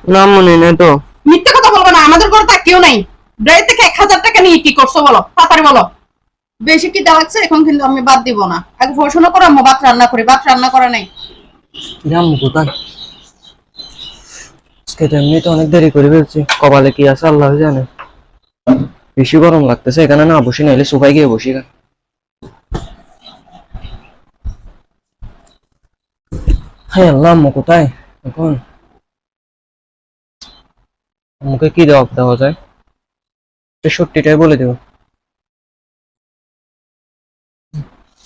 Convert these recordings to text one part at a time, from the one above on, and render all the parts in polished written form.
না মনে নেই তো। মিথ্যে কথা বলবো না, আমাদের ঘরে তা কেউ নাই। ড্রাইভ থেকে 1000 টাকা নিয়ে কি করছো বলো, তাড়াতাড়ি বলো। বেশি কি দেওয়া লাগছে, এখন কিন্তু আমি বাদ দিব না। আগে পড়াশোনা করো, আমি ভাত রান্না করি। ভাত রান্না করা নাই। আম্মু কোথায়? আজকে তো এমনি তো অনেক দেরি করে ফেলছি, কপালে কি আছে আল্লাহ জানে। বেশি গরম লাগতেছে, এখানে না বসি, নাইলে সোফায় গিয়ে বসি। হ্যাঁ আল্লাহ, আম্মু কোথায় এখন? আম্মুকে কি জবাব দেওয়া যায়? সত্যিটাই বলে দেব,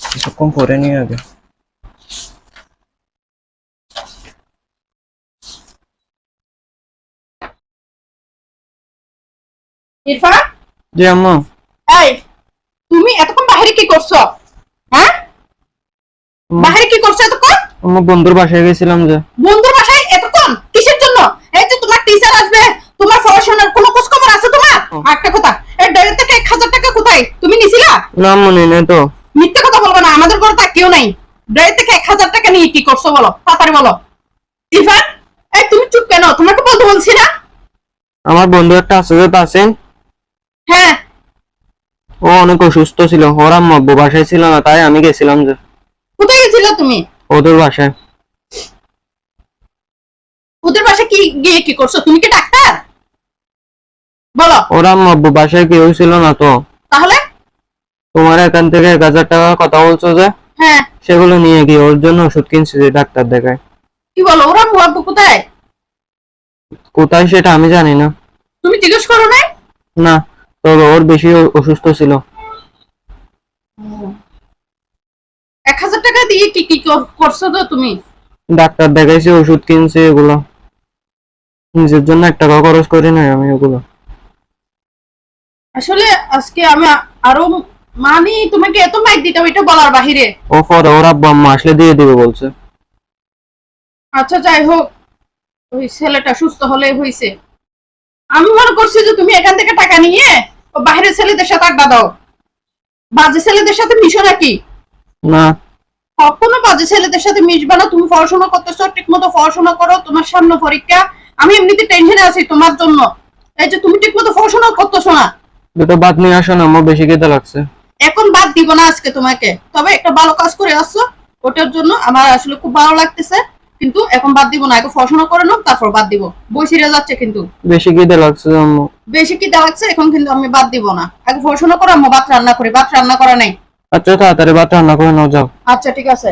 কিছুক্ষণ পরে নিয়ে আগে। ইরফান, জি আম্মু। এই তুমি এতক্ষণ বাইরে কি করছো? হ্যাঁ, বাইরে কি করছো এতক্ষণ? আম্মু বন্ধুর বাসায় গেছিলাম। যে বন্ধুর বাসায় এতক্ষণ কিসের জন্য? এই যে তোমার টিচার আসবে, তোমার পড়াশোনার কোনো খোঁজ খবর আছে তোমার? একটা কথা, এই ড্রাইভ থেকে 1000 টাকা কোথায় তুমি নিছিলা? না মনে নেই তো। মিথ্যে কথা বলবো না, আমাদের ঘরে তা কেউ নাই। ড্রাইভ থেকে 1000 টাকা নিয়ে কি করছো বলো, তাড়াতাড়ি বলো। ইরফান, এই তুমি চুপ কেন? তোমাকে বলতে বলছি না? আমার বন্ধু একটা আছে যে তাসিন, হ্যাঁ, ও অনেক অসুস্থ ছিল, ওর আম্মু আব্বু বাসায় ছিল না, তাই আমি গেছিলাম যে কোথায় গেছিলে তুমি? ওদের বাসায়। ওদের বাসায় কি গিয়ে কি করছো? তুমি কি ডাক্তার? বলো। ওর আম্মু আব্বু বাসায় কেউ ছিল না তো, তাহলে? তোমার এখান থেকে 1000 টাকা কথা বলছো যে, হ্যাঁ, সেগুলো নিয়ে গিয়ে ওর জন্য ওষুধ কিনছি যে ডাক্তার দেখায়। কি বলো? ওরা মুয়াব্বু কোথায়? কোথায় সেটা আমি জানি না। তুমি জিজ্ঞেস করো নাই? না, তবে ওর বেশি অসুস্থ ছিল। 1000 টাকা দিয়ে কি কি করছো তো তুমি? ডাক্তার দেখাইছি, ওষুধ কিনছি, এগুলো নিজের জন্য 1 টাকা খরচ করি নাই আমি ওগুলো। আসলে আজকে আমি আরো মানি তোমাকে এত মাইক দিতে এটা বলার বাহিরে। ও পরে ওর আব্বু আম্মা আসলে দিয়ে দিবে বলছে। আচ্ছা যাই হোক, ওই ছেলেটা সুস্থ হলে হইছে। আমি মনে করছি যে তুমি এখান থেকে টাকা নিয়ে ও বাইরের ছেলেদের সাথে আড্ডা দাও, বাজে ছেলেদের সাথে মিশো নাকি? না, কখনো বাজে ছেলেদের সাথে মিশবা না। তুমি পড়াশোনা করতেছো, ঠিক মতো পড়াশোনা করো। তোমার সামনে পরীক্ষা, আমি এমনিতে টেনশনে আছি তোমার জন্য। এই যে তুমি ঠিক মতো পড়াশোনা করতেছো না। দুটো ভাত নিয়ে আসো না, আমার বেশি খেতে লাগছে। এখন বাদ দিব না আজকে তোমাকে, তবে একটা ভালো কাজ করে আসছো, ওটার জন্য আমার আসলে খুব ভালো লাগতেছে। কিন্তু এখন বাদ দিব না, আগে পড়াশোনা করে নাও, তারপর বাদ দিব। বই ছিঁড়ে যাচ্ছে কিন্তু। বেশি খেতে লাগছে আম্মু। বেশি কি দেওয়া লাগছে, এখন কিন্তু আমি বাদ দিব না। আগে পড়াশোনা করো, আমি ভাত রান্না করি। ভাত রান্না করা নাই। আচ্ছা তাড়াতাড়ি ভাত রান্না করে নাও, যাও। আচ্ছা ঠিক আছে।